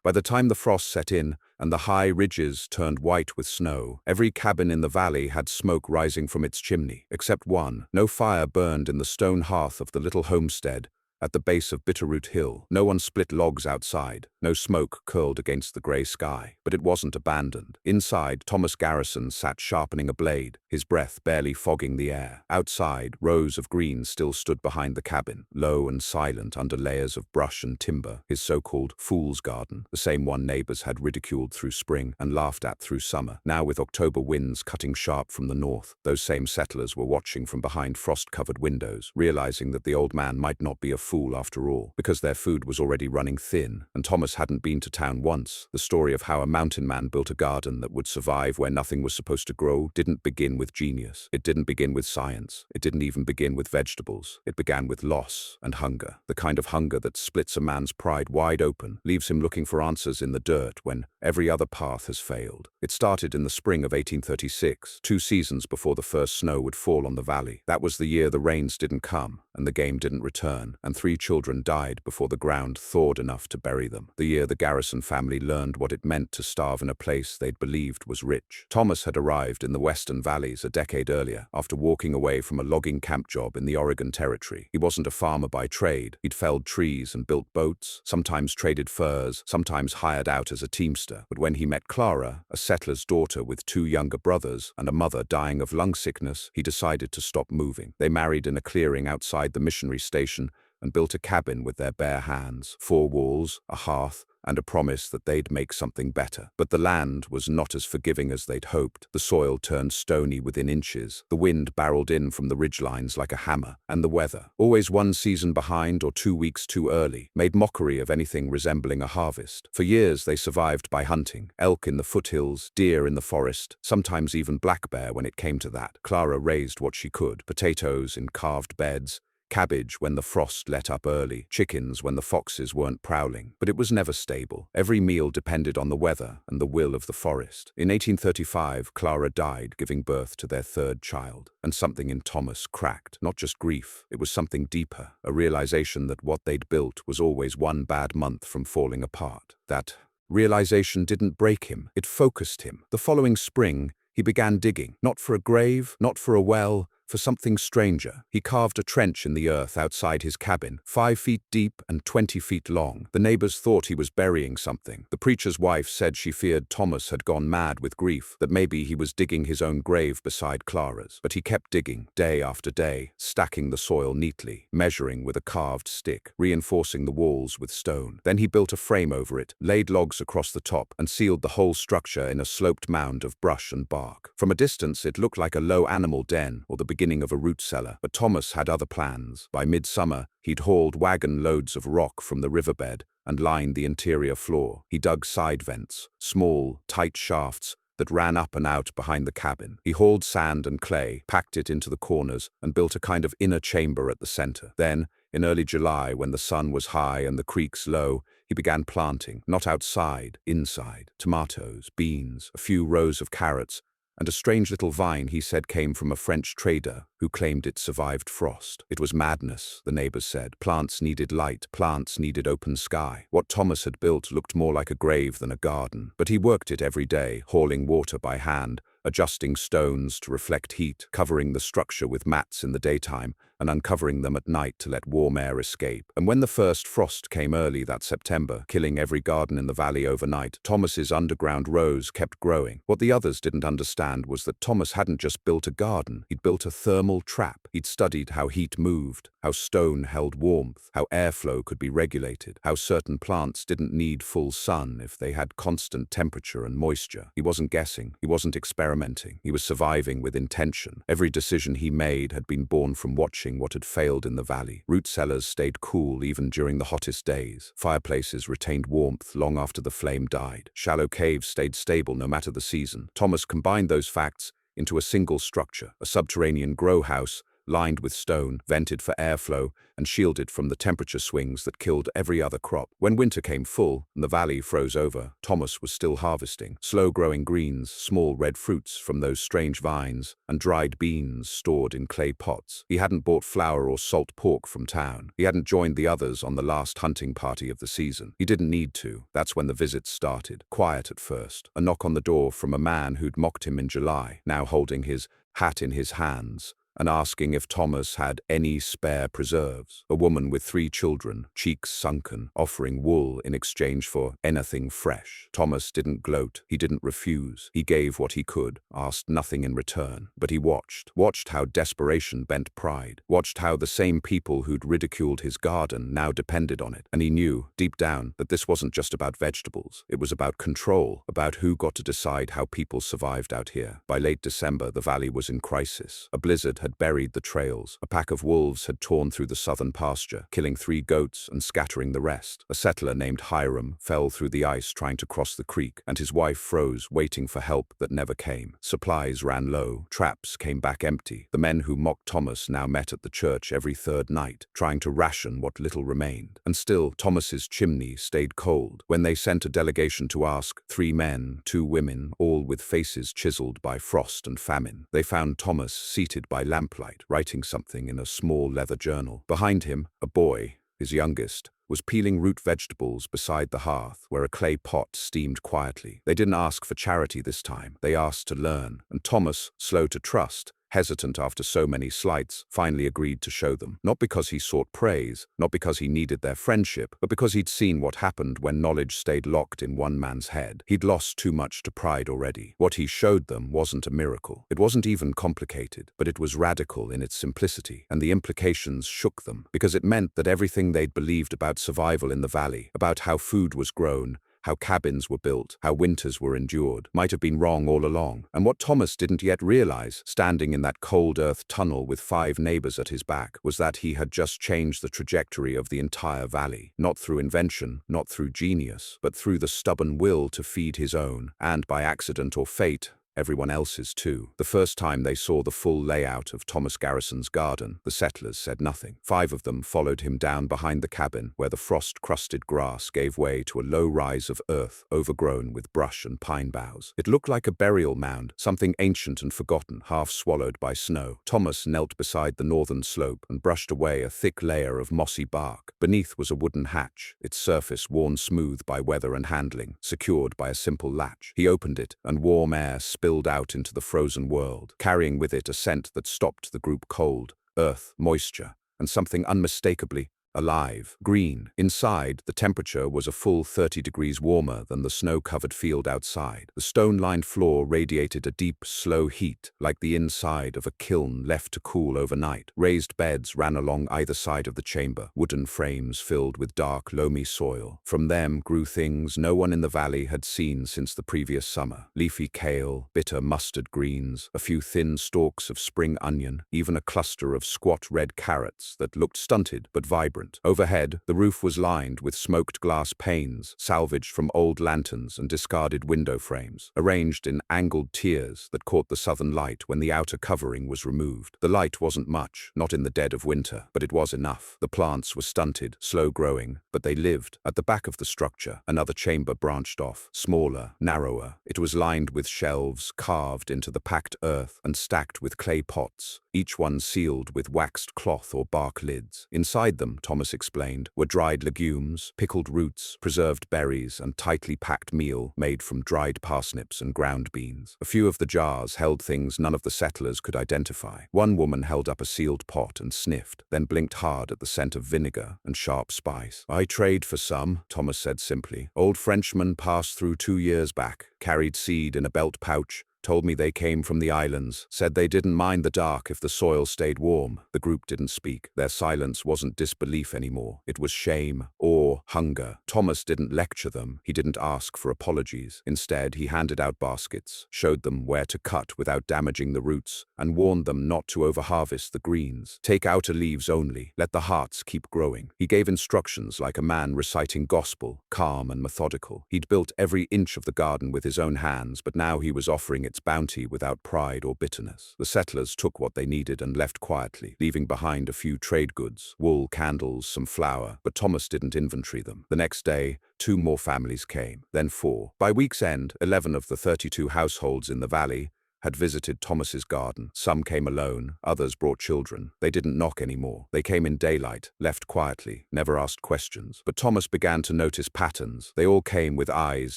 By the time the frost set in and the high ridges turned white with snow, every cabin in the valley had smoke rising from its chimney, except one. No fire burned in the stone hearth of the little homestead at the base of Bitterroot Hill. No one split logs outside. No smoke curled against the grey sky. But it wasn't abandoned. Inside, Thomas Garrison sat sharpening a blade, his breath barely fogging the air. Outside, rows of greens still stood behind the cabin, low and silent under layers of brush and timber, his so-called fool's garden, the same one neighbors had ridiculed through spring and laughed at through summer. Now, with October winds cutting sharp from the north, those same settlers were watching from behind frost-covered windows, realizing that the old man might not be a fool after all, because their food was already running thin, and Thomas hadn't been to town once. The story of how a mountain man built a garden that would survive where nothing was supposed to grow didn't begin with genius. It didn't begin with science. It didn't even begin with vegetables. It began with loss and hunger, the kind of hunger that splits a man's pride wide open, leaves him looking for answers in the dirt when every other path has failed. It started in the spring of 1836, 2 seasons before the first snow would fall on the valley. That was the year the rains didn't come and the game didn't return, and 3 children died before the ground thawed enough to bury them. The year the Garrison family learned what it meant to starve in a place they'd believed was rich. Thomas had arrived in the western valleys a decade earlier, after walking away from a logging camp job in the Oregon Territory. He wasn't a farmer by trade. He'd felled trees and built boats, sometimes traded furs, sometimes hired out as a teamster. But when he met Clara, a settler's daughter with 2 younger brothers and a mother dying of lung sickness, he decided to stop moving. They married in a clearing outside the missionary station and built a cabin with their bare hands, 4 walls, a hearth, and a promise that they'd make something better. But the land was not as forgiving as they'd hoped. The soil turned stony within inches. The wind barreled in from the ridgelines like a hammer. And the weather, always 1 season behind or 2 weeks too early, made mockery of anything resembling a harvest. For years they survived by hunting, elk in the foothills, deer in the forest, sometimes even black bear when it came to that. Clara raised what she could: potatoes in carved beds, cabbage when the frost let up early, chickens when the foxes weren't prowling. But it was never stable. Every meal depended on the weather and the will of the forest. In 1835, Clara died, giving birth to their 3rd child. And something in Thomas cracked. Not just grief, it was something deeper, a realization that what they'd built was always 1 bad month from falling apart. That realization didn't break him, it focused him. The following spring, he began digging, not for a grave, not for a well, for something stranger. He carved a trench in the earth outside his cabin, 5 feet deep and 20 feet long. The neighbors thought he was burying something. The preacher's wife said she feared Thomas had gone mad with grief, that maybe he was digging his own grave beside Clara's. But he kept digging, day after day, stacking the soil neatly, measuring with a carved stick, reinforcing the walls with stone. Then he built a frame over it, laid logs across the top, and sealed the whole structure in a sloped mound of brush and bark. From a distance, it looked like a low animal den or the beginning of a root cellar, but Thomas had other plans. By midsummer, he'd hauled wagon loads of rock from the riverbed and lined the interior floor. He dug side vents, small, tight shafts that ran up and out behind the cabin. He hauled sand and clay, packed it into the corners, and built a kind of inner chamber at the center. Then, in early July, when the sun was high and the creeks low, he began planting, not outside, inside. Tomatoes, beans, a few rows of carrots, and a strange little vine he said came from a French trader who claimed it survived frost. It was madness, the neighbors said. Plants needed light, plants needed open sky. What Thomas had built looked more like a grave than a garden, but he worked it every day, hauling water by hand, adjusting stones to reflect heat, covering the structure with mats in the daytime, and uncovering them at night to let warm air escape. And when the first frost came early that September, killing every garden in the valley overnight, Thomas's underground rows kept growing. What the others didn't understand was that Thomas hadn't just built a garden, he'd built a thermal trap. He'd studied how heat moved, how stone held warmth, how airflow could be regulated, how certain plants didn't need full sun if they had constant temperature and moisture. He wasn't guessing, he wasn't experimenting, he was surviving with intention. Every decision he made had been born from watching what had failed in the valley. Root cellars stayed cool even during the hottest days. Fireplaces retained warmth long after the flame died. Shallow caves stayed stable no matter the season. Thomas combined those facts into a single structure, a subterranean grow house lined with stone, vented for airflow, and shielded from the temperature swings that killed every other crop. When winter came full and the valley froze over, Thomas was still harvesting. Slow-growing greens, small red fruits from those strange vines, and dried beans stored in clay pots. He hadn't bought flour or salt pork from town. He hadn't joined the others on the last hunting party of the season. He didn't need to. That's when the visits started. Quiet at first. A knock on the door from a man who'd mocked him in July, now holding his hat in his hands, and asking if Thomas had any spare preserves. A woman with 3 children, cheeks sunken, offering wool in exchange for anything fresh. Thomas didn't gloat, he didn't refuse. He gave what he could, asked nothing in return. But he watched how desperation bent pride, watched how the same people who'd ridiculed his garden now depended on it. And he knew, deep down, that this wasn't just about vegetables. It was about control, about who got to decide how people survived out here. By late December, the valley was in crisis. A blizzard had buried the trails. A pack of wolves had torn through the southern pasture, killing 3 goats and scattering the rest. A settler named Hiram fell through the ice trying to cross the creek, and his wife froze, waiting for help that never came. Supplies ran low. Traps came back empty. The men who mocked Thomas now met at the church every 3rd night, trying to ration what little remained. And still, Thomas's chimney stayed cold. When they sent a delegation to ask, 3 men, 2 women, all with faces chiseled by frost and famine, they found Thomas seated by lamplight, writing something in a small leather journal. Behind him, a boy, his youngest, was peeling root vegetables beside the hearth, where a clay pot steamed quietly. They didn't ask for charity this time. They asked to learn. And Thomas, slow to trust, hesitant after so many slights, finally agreed to show them. Not because he sought praise, not because he needed their friendship, but because he'd seen what happened when knowledge stayed locked in one man's head. He'd lost too much to pride already. What he showed them wasn't a miracle. It wasn't even complicated, but it was radical in its simplicity, and the implications shook them, because it meant that everything they'd believed about survival in the valley, about how food was grown, how cabins were built, how winters were endured, might have been wrong all along. And what Thomas didn't yet realize, standing in that cold earth tunnel with 5 neighbors at his back, was that he had just changed the trajectory of the entire valley. Not through invention, not through genius, but through the stubborn will to feed his own, and by accident or fate, everyone else's too. The first time they saw the full layout of Thomas Garrison's garden, the settlers said nothing. 5 of them followed him down behind the cabin, where the frost-crusted grass gave way to a low rise of earth overgrown with brush and pine boughs. It looked like a burial mound, something ancient and forgotten, half swallowed by snow. Thomas knelt beside the northern slope and brushed away a thick layer of mossy bark. Beneath was a wooden hatch, its surface worn smooth by weather and handling, secured by a simple latch. He opened it, and warm air spilled out into the frozen world, carrying with it a scent that stopped the group cold: earth, moisture, and something unmistakably alive. Green. Inside, the temperature was a full 30 degrees warmer than the snow-covered field outside. The stone-lined floor radiated a deep, slow heat, like the inside of a kiln left to cool overnight. Raised beds ran along either side of the chamber, wooden frames filled with dark, loamy soil. From them grew things no one in the valley had seen since the previous summer: leafy kale, bitter mustard greens, a few thin stalks of spring onion, even a cluster of squat red carrots that looked stunted but vibrant. Overhead, the roof was lined with smoked glass panes, salvaged from old lanterns and discarded window frames, arranged in angled tiers that caught the southern light when the outer covering was removed. The light wasn't much, not in the dead of winter, but it was enough. The plants were stunted, slow-growing, but they lived. At the back of the structure, another chamber branched off, smaller, narrower. It was lined with shelves carved into the packed earth and stacked with clay pots, each one sealed with waxed cloth or bark lids. Inside them, Thomas explained, were dried legumes, pickled roots, preserved berries, and tightly packed meal made from dried parsnips and ground beans. A few of the jars held things none of the settlers could identify. One woman held up a sealed pot and sniffed, then blinked hard at the scent of vinegar and sharp spice. "I trade for some," Thomas said simply. "Old Frenchman passed through 2 years back, carried seed in a belt pouch, told me they came from the islands, said they didn't mind the dark if the soil stayed warm." The group didn't speak. Their silence wasn't disbelief anymore. It was shame, awe, hunger. Thomas didn't lecture them. He didn't ask for apologies. Instead, he handed out baskets, showed them where to cut without damaging the roots, and warned them not to overharvest the greens. Take outer leaves only. Let the hearts keep growing. He gave instructions like a man reciting gospel, calm and methodical. He'd built every inch of the garden with his own hands, but now he was offering it its bounty without pride or bitterness. The settlers took what they needed and left quietly, leaving behind a few trade goods, wool, candles, some flour, but Thomas didn't inventory them. The next day, 2 more families came, then 4. By week's end, 11 of the 32 households in the valley had visited Thomas's garden. Some came alone, others brought children. They didn't knock anymore. They came in daylight, left quietly, never asked questions. But Thomas began to notice patterns. They all came with eyes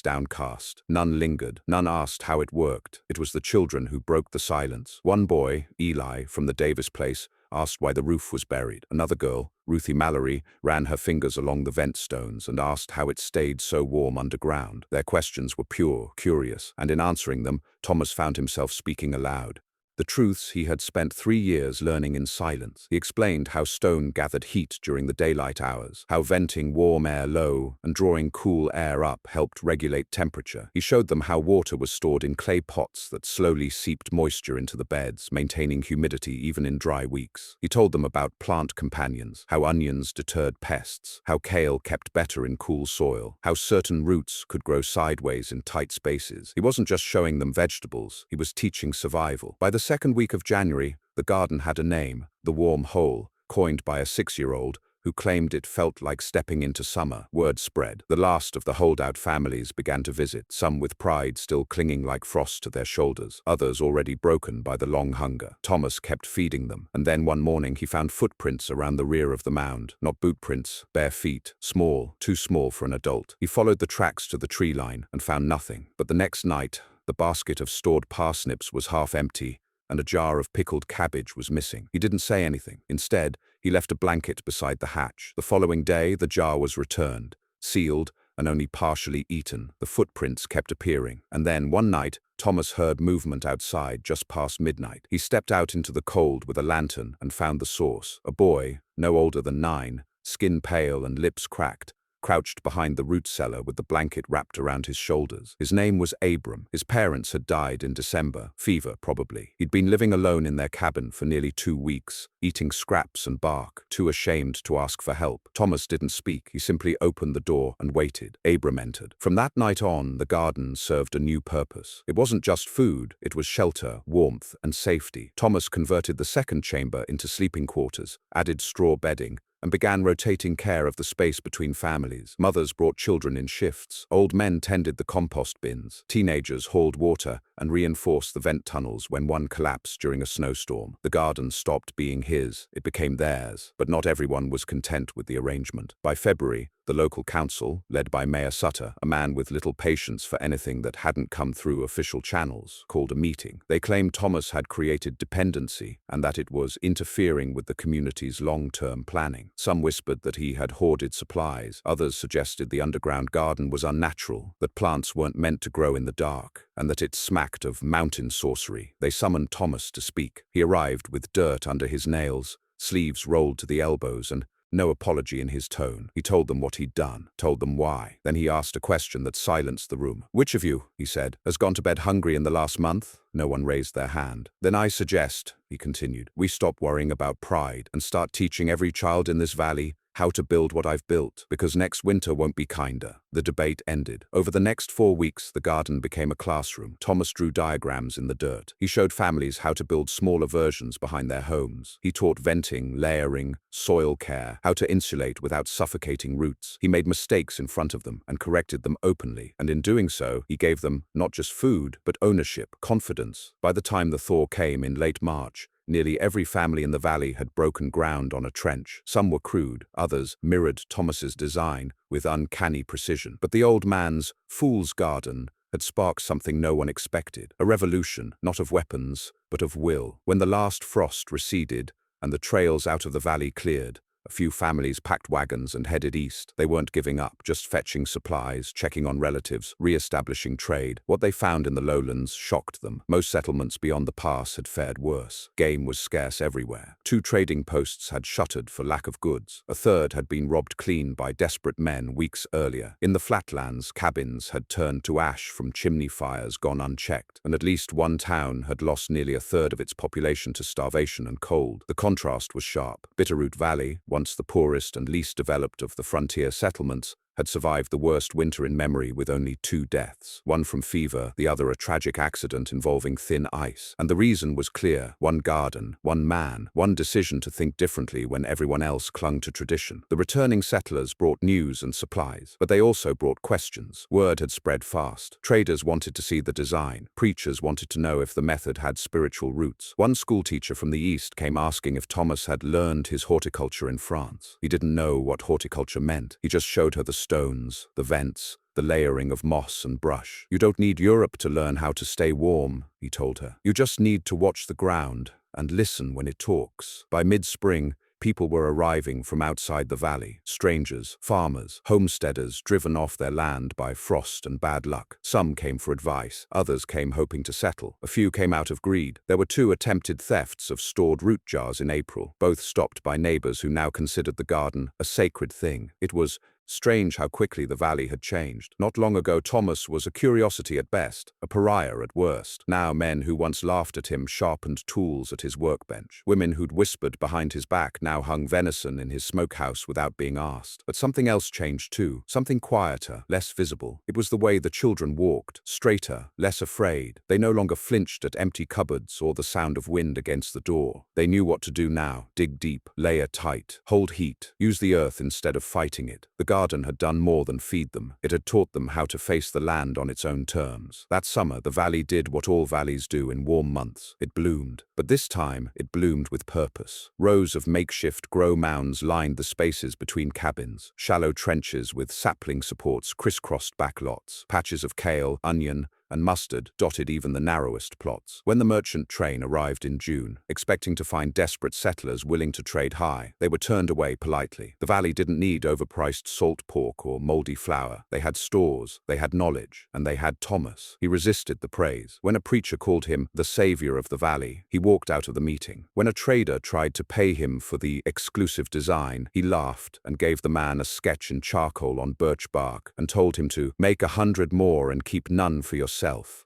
downcast. None lingered. None asked how it worked. It was the children who broke the silence. One boy, Eli, from the Davis place, asked why the roof was buried. Another girl, Ruthie Mallory, ran her fingers along the vent stones and asked how it stayed so warm underground. Their questions were pure, curious, and in answering them, Thomas found himself speaking aloud. The truths he had spent 3 years learning in silence. He explained how stone gathered heat during the daylight hours, how venting warm air low and drawing cool air up helped regulate temperature. He showed them how water was stored in clay pots that slowly seeped moisture into the beds, maintaining humidity even in dry weeks. He told them about plant companions, how onions deterred pests, how kale kept better in cool soil, how certain roots could grow sideways in tight spaces. He wasn't just showing them vegetables, he was teaching survival. By the second week of January, the garden had a name, the Warm Hole, coined by a 6-year-old who claimed it felt like stepping into summer. Word spread. The last of the holdout families began to visit, some with pride still clinging like frost to their shoulders, others already broken by the long hunger. Thomas kept feeding them, and then one morning he found footprints around the rear of the mound. Not boot prints, bare feet, small, too small for an adult. He followed the tracks to the tree line and found nothing. But the next night, the basket of stored parsnips was half empty, and a jar of pickled cabbage was missing. He didn't say anything. Instead, he left a blanket beside the hatch. The following day, the jar was returned, sealed, and only partially eaten. The footprints kept appearing. And then, one night, Thomas heard movement outside just past midnight. He stepped out into the cold with a lantern and found the source. A boy, no older than 9, skin pale and lips cracked, crouched behind the root cellar with the blanket wrapped around his shoulders. His name was Abram. His parents had died in December, fever probably. He'd been living alone in their cabin for nearly 2 weeks, eating scraps and bark, too ashamed to ask for help. Thomas didn't speak. He simply opened the door and waited. Abram entered. From that night on, the garden served a new purpose. It wasn't just food, it was shelter, warmth, and safety. Thomas converted the second chamber into sleeping quarters, added straw bedding, and began rotating care of the space between families. Mothers brought children in shifts. Old men tended the compost bins. Teenagers hauled water and reinforced the vent tunnels when one collapsed during a snowstorm. The garden stopped being his. It became theirs. But not everyone was content with the arrangement. By February, the local council, led by Mayor Sutter, a man with little patience for anything that hadn't come through official channels, called a meeting. They claimed Thomas had created dependency and that it was interfering with the community's long-term planning. Some whispered that he had hoarded supplies. Others suggested the underground garden was unnatural, that plants weren't meant to grow in the dark, and that it smacked of mountain sorcery. They summoned Thomas to speak. He arrived with dirt under his nails, sleeves rolled to the elbows, and no apology in his tone. He told them what he'd done, told them why. Then he asked a question that silenced the room. "Which of you," he said, "has gone to bed hungry in the last month?" No one raised their hand. "Then I suggest," he continued, "we stop worrying about pride and start teaching every child in this valley how to build what I've built, because next winter won't be kinder." The debate ended. Over the next 4 weeks, the garden became a classroom. Thomas drew diagrams in the dirt. He showed families how to build smaller versions behind their homes. He taught venting, layering, soil care, how to insulate without suffocating roots. He made mistakes in front of them and corrected them openly. And in doing so, he gave them not just food, but ownership, confidence. By the time the thaw came in late March, nearly every family in the valley had broken ground on a trench. Some were crude, others mirrored Thomas's design with uncanny precision. But the old man's fool's garden had sparked something no one expected. A revolution, not of weapons, but of will. When the last frost receded and the trails out of the valley cleared, a few families packed wagons and headed east. They weren't giving up, just fetching supplies, checking on relatives, re-establishing trade. What they found in the lowlands shocked them. Most settlements beyond the pass had fared worse. Game was scarce everywhere. 2 trading posts had shuttered for lack of goods. A third had been robbed clean by desperate men weeks earlier. In the flatlands, cabins had turned to ash from chimney fires gone unchecked, and at least one town had lost nearly a third of its population to starvation and cold. The contrast was sharp. Bitterroot Valley, once the poorest and least developed of the frontier settlements, had survived the worst winter in memory with only 2 deaths, one from fever, the other a tragic accident involving thin ice. And the reason was clear: one garden, one man, one decision to think differently when everyone else clung to tradition. The returning settlers brought news and supplies, but they also brought questions. Word had spread fast. Traders wanted to see the design. Preachers wanted to know if the method had spiritual roots. One schoolteacher from the east came asking if Thomas had learned his horticulture in France. He didn't know what horticulture meant. He just showed her the stones, the vents, the layering of moss and brush. "You don't need Europe to learn how to stay warm," he told her. "You just need to watch the ground and listen when it talks." By mid-spring, people were arriving from outside the valley. Strangers, farmers, homesteaders driven off their land by frost and bad luck. Some came for advice. Others came hoping to settle. A few came out of greed. There were 2 attempted thefts of stored root jars in April, both stopped by neighbors who now considered the garden a sacred thing. It was strange how quickly the valley had changed. Not long ago, Thomas was a curiosity at best, a pariah at worst. Now men who once laughed at him sharpened tools at his workbench. Women who'd whispered behind his back now hung venison in his smokehouse without being asked. But something else changed too, something quieter, less visible. It was the way the children walked, straighter, less afraid. They no longer flinched at empty cupboards or the sound of wind against the door. They knew what to do now: dig deep, layer tight, hold heat, use the earth instead of fighting it. The garden had done more than feed them. It had taught them how to face the land on its own terms. That summer, the valley did what all valleys do in warm months. It bloomed. But this time, it bloomed with purpose. Rows of makeshift grow mounds lined the spaces between cabins. Shallow trenches with sapling supports crisscrossed back lots. Patches of kale, onion, and mustard dotted even the narrowest plots. When the merchant train arrived in June, expecting to find desperate settlers willing to trade high, they were turned away politely. The valley didn't need overpriced salt pork or moldy flour. They had stores, they had knowledge, and they had Thomas. He resisted the praise. When a preacher called him the savior of the valley, he walked out of the meeting. When a trader tried to pay him for the exclusive design, he laughed and gave the man a sketch in charcoal on birch bark and told him to make 100 more and keep none for yourself.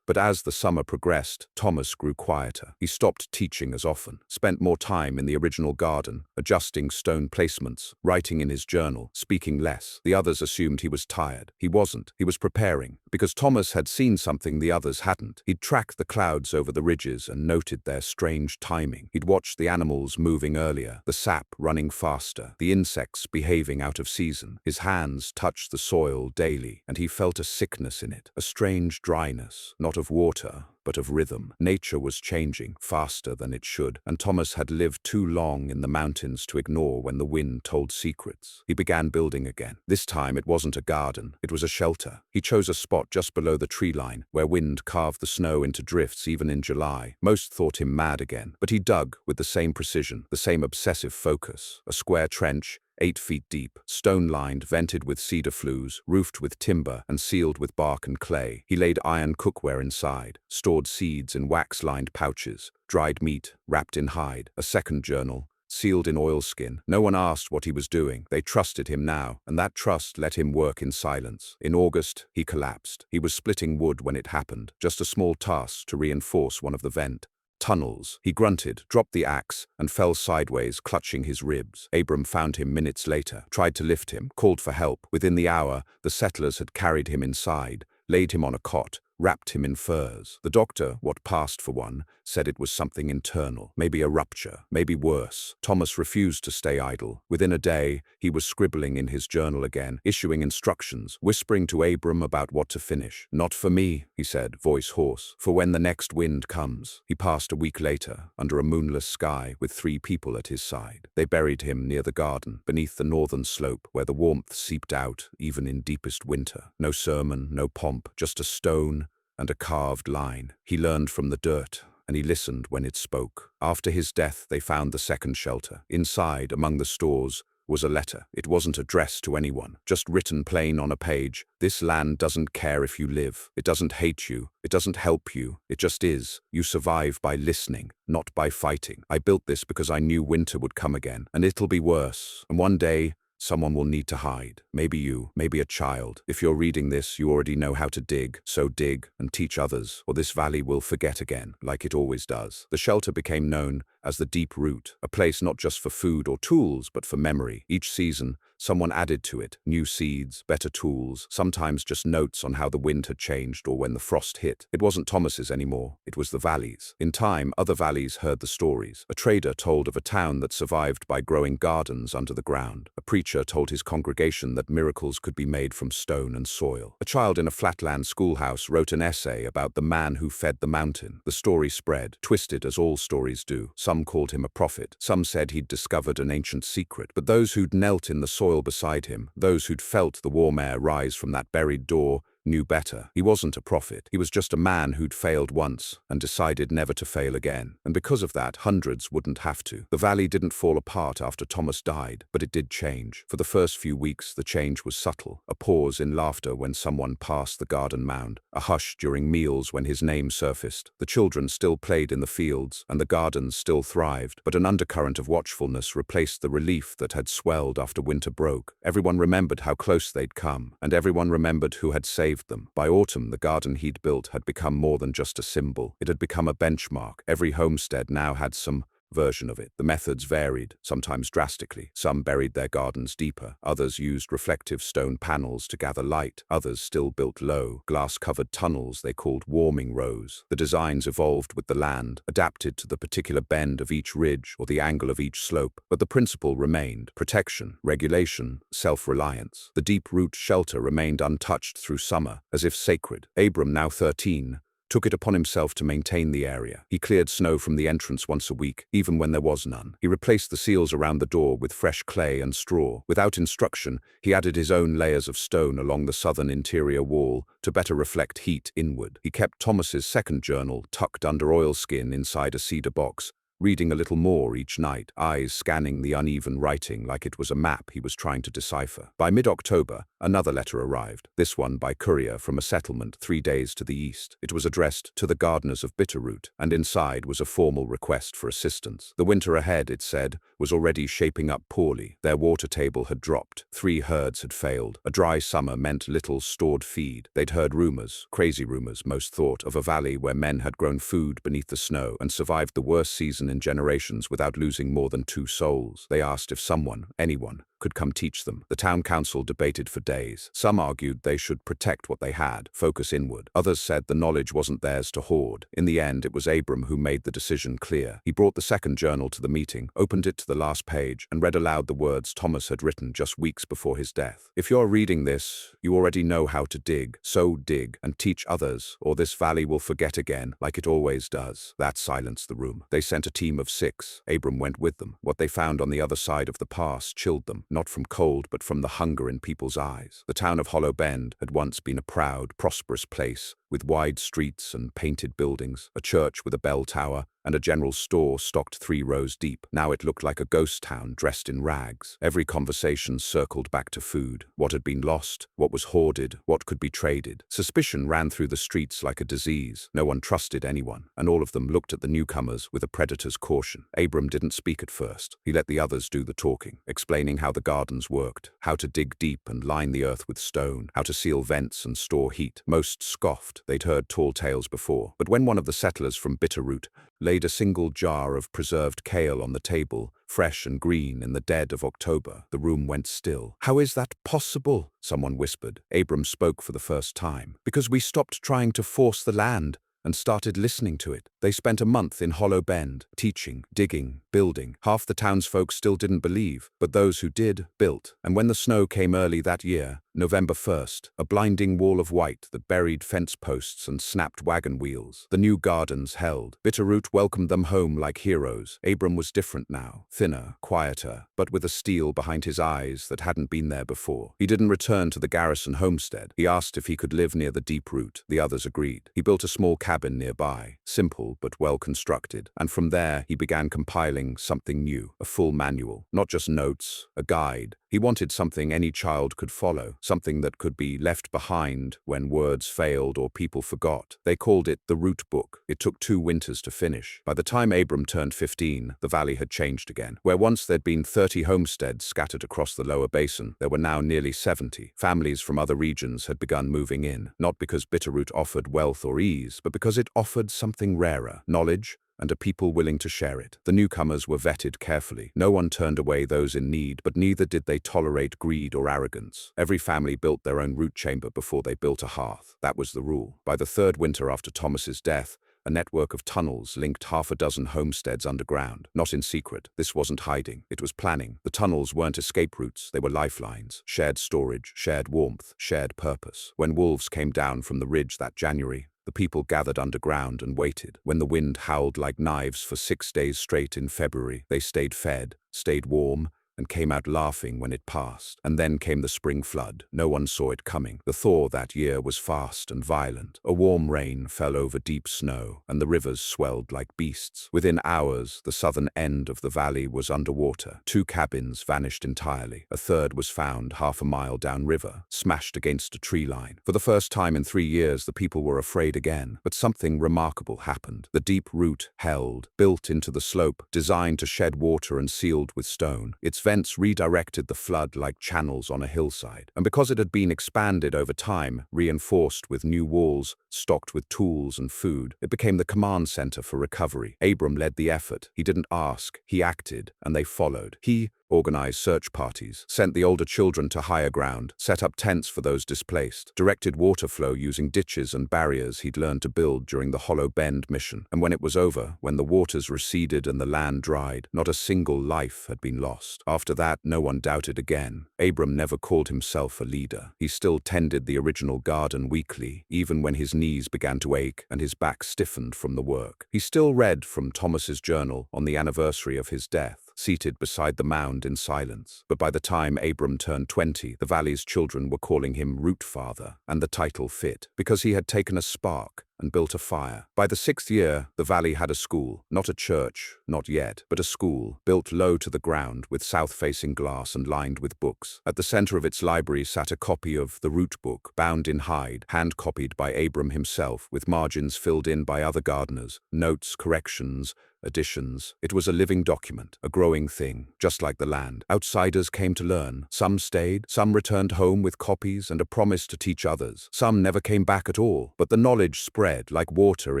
But as the summer progressed, Thomas grew quieter. He stopped teaching as often, spent more time in the original garden, adjusting stone placements, writing in his journal, speaking less. The others assumed he was tired. He wasn't. He was preparing, because Thomas had seen something the others hadn't. He'd tracked the clouds over the ridges and noted their strange timing. He'd watched the animals moving earlier, the sap running faster, the insects behaving out of season. His hands touched the soil daily, and he felt a sickness in it, a strange dryness. Not of water, but of rhythm. Nature was changing faster than it should, and Thomas had lived too long in the mountains to ignore when the wind told secrets. He began building again. This time it wasn't a garden, it was a shelter. He chose a spot just below the tree line, where wind carved the snow into drifts even in July. Most thought him mad again, but he dug with the same precision, the same obsessive focus. A square trench, 8 feet deep, stone-lined, vented with cedar flues, roofed with timber, and sealed with bark and clay. He laid iron cookware inside, stored seeds in wax-lined pouches, dried meat wrapped in hide, a second journal, sealed in oilskin. No one asked what he was doing. They trusted him now, and that trust let him work in silence. In August, he collapsed. He was splitting wood when it happened, just a small task to reinforce one of the vent tunnels. He grunted, dropped the axe, and fell sideways, clutching his ribs. Abram found him minutes later, tried to lift him, called for help. Within the hour, the settlers had carried him inside, laid him on a cot, wrapped him in furs. The doctor, what passed for one, said it was something internal, maybe a rupture, maybe worse. Thomas refused to stay idle. Within a day, he was scribbling in his journal again, issuing instructions, whispering to Abram about what to finish. "Not for me," he said, voice hoarse, "for when the next wind comes." He passed a week later, under a moonless sky, with 3 people at his side. They buried him near the garden, beneath the northern slope, where the warmth seeped out, even in deepest winter. No sermon, no pomp, just a stone and a carved line. He learned from the dirt, and he listened when it spoke. After his death, they found the second shelter. Inside, among the stores, was a letter. It wasn't addressed to anyone, just written plain on a page. "This land doesn't care if you live. It doesn't hate you. It doesn't help you. It just is. You survive by listening, not by fighting. I built this because I knew winter would come again, and it'll be worse. And one day, someone will need to hide. Maybe you, maybe a child. If you're reading this, you already know how to dig. So dig and teach others, or this valley will forget again, like it always does." The shelter became known as the deep root, a place not just for food or tools, but for memory. Each season, someone added to it, new seeds, better tools, sometimes just notes on how the wind had changed or when the frost hit. It wasn't Thomas's anymore, it was the valley's. In time, other valleys heard the stories. A trader told of a town that survived by growing gardens under the ground. A preacher told his congregation that miracles could be made from stone and soil. A child in a flatland schoolhouse wrote an essay about the man who fed the mountain. The story spread, twisted as all stories do. Some called him a prophet. Some said he'd discovered an ancient secret. But those who'd knelt in the soil beside him, those who'd felt the warm air rise from that buried door, knew better. He wasn't a prophet. He was just a man who'd failed once and decided never to fail again. And because of that, hundreds wouldn't have to. The valley didn't fall apart after Thomas died, but it did change. For the first few weeks, the change was subtle. A pause in laughter when someone passed the garden mound. A hush during meals when his name surfaced. The children still played in the fields, and the gardens still thrived, but an undercurrent of watchfulness replaced the relief that had swelled after winter broke. Everyone remembered how close they'd come, and everyone remembered who had saved them. By autumn, the garden he'd built had become more than just a symbol. It had become a benchmark. Every homestead now had some version of it. The methods varied, sometimes drastically. Some buried their gardens deeper. Others used reflective stone panels to gather light. Others still built low, glass-covered tunnels they called warming rows. The designs evolved with the land, adapted to the particular bend of each ridge or the angle of each slope. But the principle remained: protection, regulation, self-reliance. The deep root shelter remained untouched through summer, as if sacred. Abram, now 13, took it upon himself to maintain the area. He cleared snow from the entrance once a week, even when there was none. He replaced the seals around the door with fresh clay and straw. Without instruction, he added his own layers of stone along the southern interior wall to better reflect heat inward. He kept Thomas's second journal tucked under oilskin inside a cedar box, reading a little more each night, eyes scanning the uneven writing like it was a map he was trying to decipher. By mid-October, another letter arrived, this one by courier from a settlement 3 days to the east. It was addressed to the gardeners of Bitterroot, and inside was a formal request for assistance. The winter ahead, it said, was already shaping up poorly. Their water table had dropped. 3 herds had failed. A dry summer meant little stored feed. They'd heard rumors, crazy rumors most thought, of a valley where men had grown food beneath the snow and survived the worst season in generations without losing more than 2 souls. They asked if someone, anyone, could come teach them. The town council debated for days. Some argued they should protect what they had, focus inward. Others said the knowledge wasn't theirs to hoard. In the end, it was Abram who made the decision clear. He brought the second journal to the meeting, opened it to the last page, and read aloud the words Thomas had written just weeks before his death. If you're reading this, you already know how to dig, so dig, and teach others, or this valley will forget again, like it always does. That silenced the room. They sent a team of 6. Abram went with them. What they found on the other side of the pass chilled them, not from cold but from the hunger in people's eyes. The town of Hollow Bend had once been a proud, prosperous place, with wide streets and painted buildings, a church with a bell tower, and a general store stocked 3 rows deep. Now it looked like a ghost town dressed in rags. Every conversation circled back to food. What had been lost, what was hoarded, what could be traded. Suspicion ran through the streets like a disease. No one trusted anyone, and all of them looked at the newcomers with a predator's caution. Abram didn't speak at first. He let the others do the talking, explaining how the gardens worked, how to dig deep and line the earth with stone, how to seal vents and store heat. Most scoffed. They'd heard tall tales before. But when one of the settlers from Bitterroot laid a single jar of preserved kale on the table, fresh and green in the dead of October, the room went still. "How is that possible?" someone whispered. Abram spoke for the first time. "Because we stopped trying to force the land and started listening to it. They spent a month in Hollow Bend, teaching, digging, building. Half the townsfolk still didn't believe, but those who did, built. And when the snow came early that year, November 1st, a blinding wall of white that buried fence posts and snapped wagon wheels, the new gardens held. Bitterroot welcomed them home like heroes. Abram was different now, thinner, quieter, but with a steel behind his eyes that hadn't been there before. He didn't return to the garrison homestead. He asked if he could live near the deep root. The others agreed. He built a small cabin nearby, simple but well constructed, and from there he began compiling something new, a full manual, not just notes, a guide. He wanted something any child could follow, something that could be left behind when words failed or people forgot. They called it the Root Book. It took 2 winters to finish. By the time Abram turned 15, the valley had changed again. Where once there'd been 30 homesteads scattered across the lower basin, there were now nearly 70. Families from other regions had begun moving in, not because Bitterroot offered wealth or ease, but because it offered something rarer: knowledge and a people willing to share it. The newcomers were vetted carefully. No one turned away those in need, but neither did they tolerate greed or arrogance. Every family built their own root chamber before they built a hearth. That was the rule. By the third winter after Thomas's death, a network of tunnels linked half a dozen homesteads underground. Not in secret. This wasn't hiding. It was planning. The tunnels weren't escape routes. They were lifelines. Shared storage, shared warmth, shared purpose. When wolves came down from the ridge that January, the people gathered underground and waited. When the wind howled like knives for 6 days straight in February, they stayed fed, stayed warm, and came out laughing when it passed. And then came the spring flood. No one saw it coming. The thaw that year was fast and violent. A warm rain fell over deep snow, and the rivers swelled like beasts. Within hours, the southern end of the valley was underwater. 2 cabins vanished entirely. A third was found half a mile downriver, smashed against a tree line. For the first time in 3 years, the people were afraid again. But something remarkable happened. The deep root held, built into the slope, designed to shed water and sealed with stone. Its vents redirected the flood like channels on a hillside. And because it had been expanded over time, reinforced with new walls, stocked with tools and food, it became the command center for recovery. Abram led the effort. He didn't ask, he acted, and they followed. He organized search parties, sent the older children to higher ground, set up tents for those displaced, directed water flow using ditches and barriers he'd learned to build during the Hollow Bend mission. And when it was over, when the waters receded and the land dried, not a single life had been lost. After that, no one doubted again. Abram never called himself a leader. He still tended the original garden weekly, even when his knees began to ache and his back stiffened from the work. He still read from Thomas's journal on the anniversary of his death, seated beside the mound in silence. But by the time Abram turned 20, the valley's children were calling him Root Father, and the title fit, because he had taken a spark and built a fire. By the 6th year, the valley had a school, not a church, not yet, but a school, built low to the ground with south-facing glass and lined with books. At the center of its library sat a copy of the Root Book, bound in hide, hand-copied by Abram himself, with margins filled in by other gardeners, notes, corrections, additions. It was a living document, a growing thing, just like the land. Outsiders came to learn. Some stayed, some returned home with copies and a promise to teach others. Some never came back at all, but the knowledge spread like water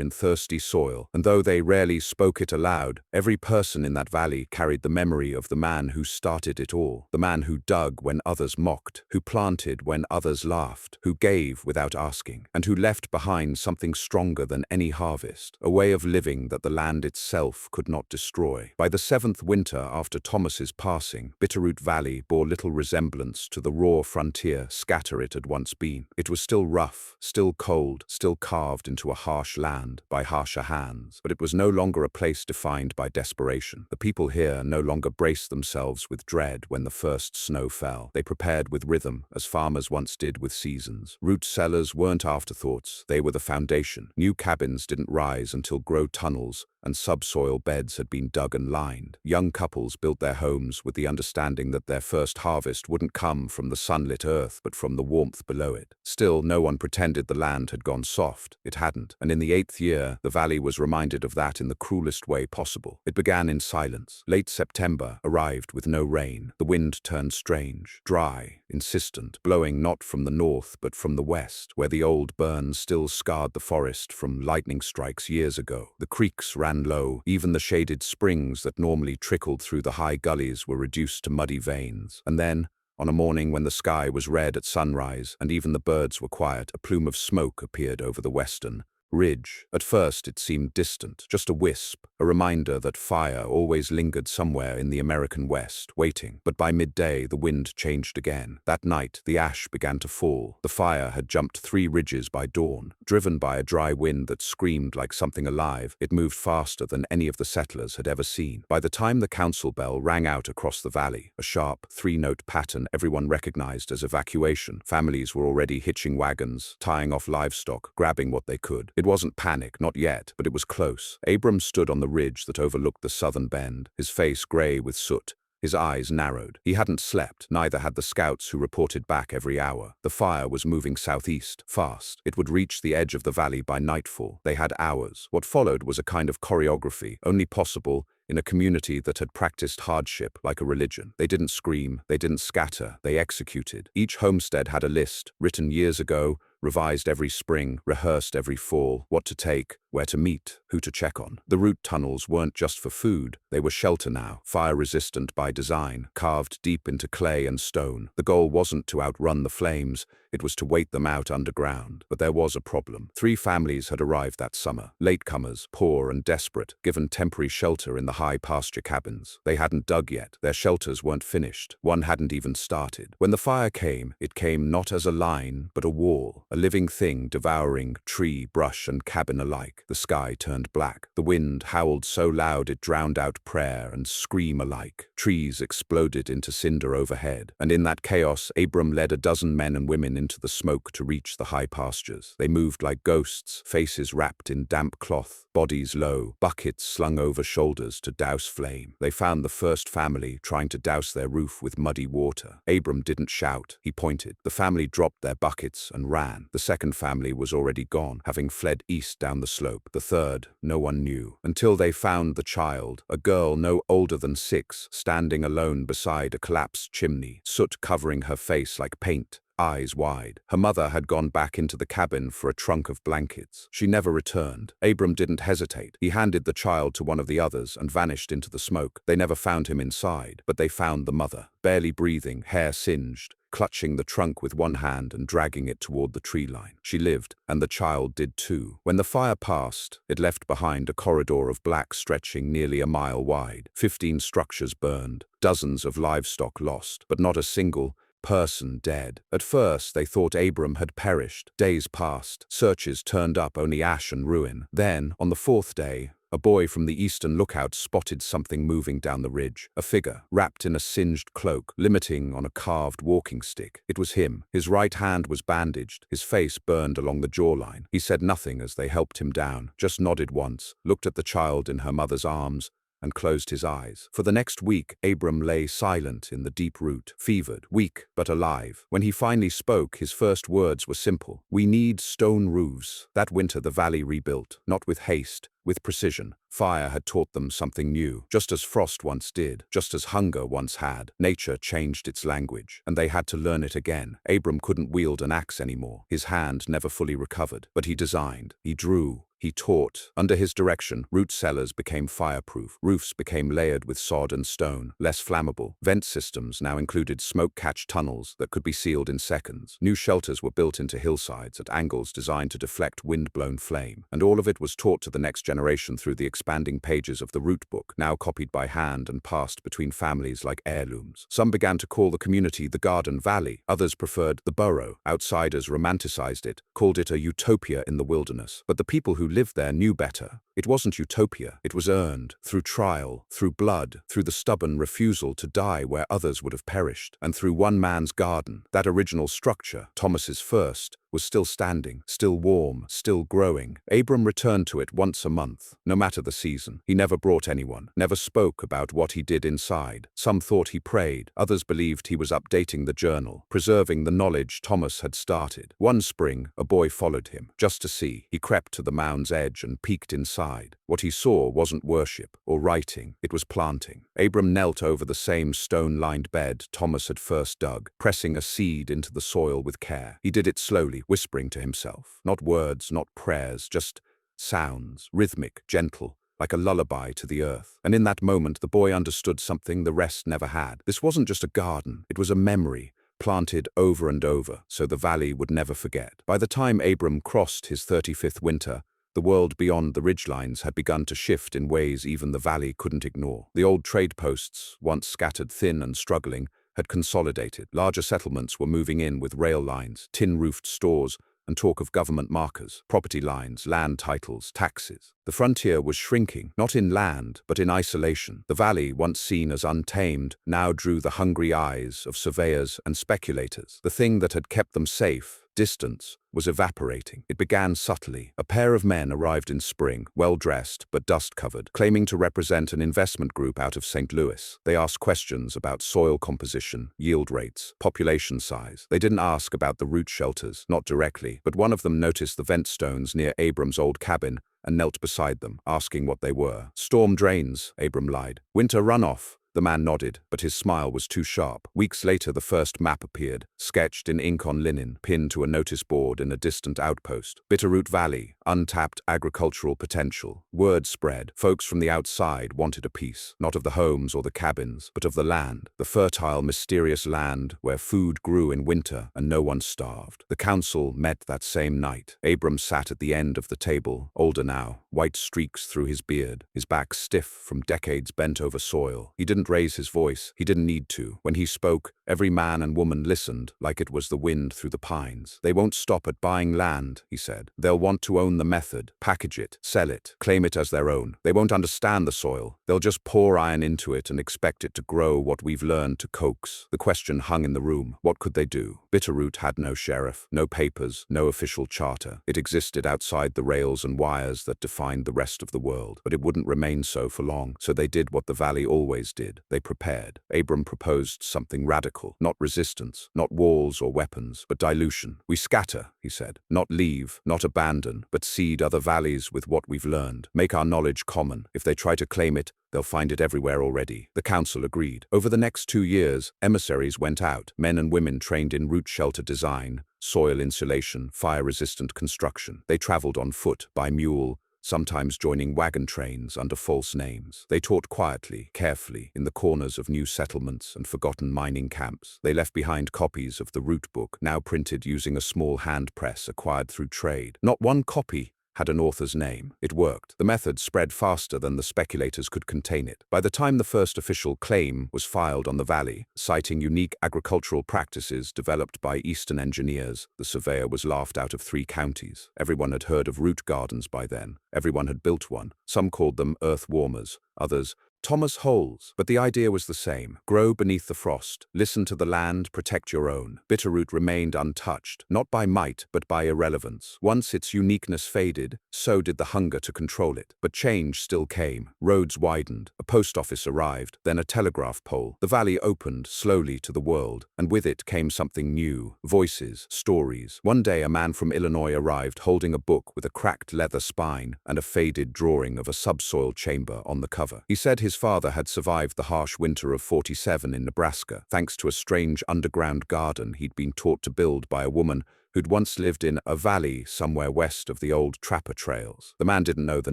in thirsty soil, and though they rarely spoke it aloud, every person in that valley carried the memory of the man who started it all, the man who dug when others mocked, who planted when others laughed, who gave without asking, and who left behind something stronger than any harvest, a way of living that the land itself could not destroy. By the 7th winter after Thomas's passing, Bitterroot Valley bore little resemblance to the raw frontier scatter it had once been. It was still rough, still cold, still carved into a harsh land by harsher hands, but it was no longer a place defined by desperation. The people here no longer braced themselves with dread when the first snow fell. They prepared with rhythm, as farmers once did with seasons. Root cellars weren't afterthoughts, they were the foundation. New cabins didn't rise until grow tunnels and subsoil beds had been dug and lined. Young couples built their homes with the understanding that their first harvest wouldn't come from the sunlit earth but from the warmth below it. Still, no one pretended the land had gone soft. It hadn't, and in the 8th year, the valley was reminded of that in the cruelest way possible. It began in silence. Late September arrived with no rain. The wind turned strange, dry, insistent, blowing not from the north but from the west, where the old burns still scarred the forest from lightning strikes years ago. The creeks ran low. Even the shaded springs that normally trickled through the high gullies were reduced to muddy veins. And then, on a morning when the sky was red at sunrise and even the birds were quiet, a plume of smoke appeared over the western ridge. At first it seemed distant, just a wisp, a reminder that fire always lingered somewhere in the American West, waiting. But by midday the wind changed again. That night the ash began to fall. The fire had jumped 3 ridges by dawn. Driven by a dry wind that screamed like something alive, it moved faster than any of the settlers had ever seen. By the time the council bell rang out across the valley, a sharp 3-note pattern everyone recognized as evacuation, families were already hitching wagons, tying off livestock, grabbing what they could. It wasn't panic, not yet, but it was close. Abram stood on the ridge that overlooked the southern bend, his face gray with soot, his eyes narrowed. He hadn't slept, neither had the scouts who reported back every hour. The fire was moving southeast, fast. It would reach the edge of the valley by nightfall. They had hours. What followed was a kind of choreography, only possible in a community that had practiced hardship like a religion. They didn't scream, they didn't scatter, they executed. Each homestead had a list, written years ago, revised every spring, rehearsed every fall, what to take, where to meet, who to check on. The route tunnels weren't just for food, they were shelter now, fire-resistant by design, carved deep into clay and stone. The goal wasn't to outrun the flames, it was to wait them out underground. But there was a problem. 3 families had arrived that summer, latecomers, poor and desperate, given temporary shelter in the high pasture cabins. They hadn't dug yet, their shelters weren't finished, one hadn't even started. When the fire came, it came not as a line, but a wall, a living thing devouring tree, brush and cabin alike. The sky turned black. The wind howled so loud it drowned out prayer and scream alike. Trees exploded into cinder overhead, and in that chaos, Abram led a dozen men and women into the smoke to reach the high pastures. They moved like ghosts, faces wrapped in damp cloth, bodies low, buckets slung over shoulders to douse flame. They found the first family trying to douse their roof with muddy water. Abram didn't shout, he pointed. The family dropped their buckets and ran. The second family was already gone, having fled east down the slope. The third, no one knew, until they found the child, a girl no older than 6, standing alone beside a collapsed chimney, soot covering her face like paint, eyes wide. Her mother had gone back into the cabin for a trunk of blankets. She never returned. Abram didn't hesitate. He handed the child to one of the others and vanished into the smoke. They never found him inside, but they found the mother, barely breathing, hair singed, clutching the trunk with one hand and dragging it toward the tree line. She lived, and the child did too. When the fire passed, it left behind a corridor of black stretching nearly a mile wide. 15 structures burned, dozens of livestock lost, but not a single person dead. At first, they thought Abram had perished. Days passed. Searches turned up only ash and ruin. Then, on the 4th day, a boy from the eastern lookout spotted something moving down the ridge. A figure, wrapped in a singed cloak, limiting on a carved walking stick. It was him. His right hand was bandaged, his face burned along the jawline. He said nothing as they helped him down, just nodded once, looked at the child in her mother's arms, and closed his eyes. For the next week, Abram lay silent in the deep root, fevered, weak, but alive. When he finally spoke, his first words were simple. "We need stone roofs." That winter the valley rebuilt, not with haste, with precision. Fire had taught them something new. Just as frost once did, just as hunger once had, nature changed its language, and they had to learn it again. Abram couldn't wield an axe anymore. His hand never fully recovered, but he designed, he drew, he taught. Under his direction, root cellars became fireproof. Roofs became layered with sod and stone, less flammable. Vent systems now included smoke-catch tunnels that could be sealed in seconds. New shelters were built into hillsides at angles designed to deflect wind-blown flame. And all of it was taught to the next generation through the expanding pages of the root book, now copied by hand and passed between families like heirlooms. Some began to call the community the Garden Valley. Others preferred the Burrow. Outsiders romanticized it, called it a utopia in the wilderness. But the people who lived there knew better. It wasn't utopia. It was earned, through trial, through blood, through the stubborn refusal to die where others would have perished, and through one man's garden. That original structure, Thomas's first, was still standing, still warm, still growing. Abram returned to it once a month, no matter the season. He never brought anyone, never spoke about what he did inside. Some thought he prayed, others believed he was updating the journal, preserving the knowledge Thomas had started. One spring, a boy followed him, just to see. He crept to the mound's edge and peeked inside. What he saw wasn't worship or writing, it was planting. Abram knelt over the same stone-lined bed Thomas had first dug, pressing a seed into the soil with care. He did it slowly, whispering to himself. Not words, not prayers, just sounds, rhythmic, gentle, like a lullaby to the earth. And in that moment, the boy understood something the rest never had. This wasn't just a garden, it was a memory, planted over and over, so the valley would never forget. By the time Abram crossed his 35th winter, the world beyond the ridgelines had begun to shift in ways even the valley couldn't ignore. The old trade posts, once scattered thin and struggling, had consolidated. Larger settlements were moving in with rail lines, tin-roofed stores, and talk of government markers, property lines, land titles, taxes. The frontier was shrinking, not in land, but in isolation. The valley, once seen as untamed, now drew the hungry eyes of surveyors and speculators. The thing that had kept them safe, distance, was evaporating. It began subtly. A pair of men arrived in spring, well-dressed but dust-covered, claiming to represent an investment group out of St. Louis. They asked questions about soil composition, yield rates, population size. They didn't ask about the root shelters, not directly, but one of them noticed the vent stones near Abram's old cabin and knelt beside them, asking what they were. "Storm drains," Abram lied. "Winter runoff." The man nodded, but his smile was too sharp. Weeks later, the first map appeared, sketched in ink on linen, pinned to a notice board in a distant outpost. Bitterroot Valley, untapped agricultural potential. Word spread. Folks from the outside wanted a piece, not of the homes or the cabins, but of the land. The fertile, mysterious land where food grew in winter and no one starved. The council met that same night. Abram sat at the end of the table, older now, white streaks through his beard, his back stiff from decades bent over soil. He didn't raise his voice. He didn't need to. When he spoke, every man and woman listened, like it was the wind through the pines. They won't stop at buying land, he said. They'll want to own the method, package it, sell it, claim it as their own. They won't understand the soil. They'll just pour iron into it and expect it to grow what we've learned to coax. The question hung in the room. What could they do? Bitterroot had no sheriff, no papers, no official charter. It existed outside the rails and wires that defined the rest of the world. But it wouldn't remain so for long. So they did what the valley always did. They prepared. Abram proposed something radical. Not resistance, not walls or weapons, but dilution. We scatter, he said. Not leave, not abandon, but seed other valleys with what we've learned. Make our knowledge common. If they try to claim it, they'll find it everywhere already. The council agreed. Over the next 2 years, emissaries went out, men and women trained in root shelter design, soil insulation, fire-resistant construction. They traveled on foot, by mule, sometimes joining wagon trains under false names. They taught quietly, carefully, in the corners of new settlements and forgotten mining camps. They left behind copies of the root book, now printed using a small hand press acquired through trade. Not one copy had an author's name. It worked. The method spread faster than the speculators could contain it. By the time the first official claim was filed on the valley, citing unique agricultural practices developed by Eastern engineers, the surveyor was laughed out of 3 counties. Everyone had heard of root gardens by then. Everyone had built one. Some called them earth warmers, others Thomas Holes, but the idea was the same. Grow beneath the frost, listen to the land, protect your own. Bitterroot remained untouched, not by might, but by irrelevance. Once its uniqueness faded, so did the hunger to control it. But change still came. Roads widened, a post office arrived, then a telegraph pole. The valley opened slowly to the world, and with it came something new. Voices, stories. One day a man from Illinois arrived holding a book with a cracked leather spine and a faded drawing of a subsoil chamber on the cover. He said his father had survived the harsh winter of '47 in Nebraska, thanks to a strange underground garden he'd been taught to build by a woman who'd once lived in a valley somewhere west of the old trapper trails. The man didn't know the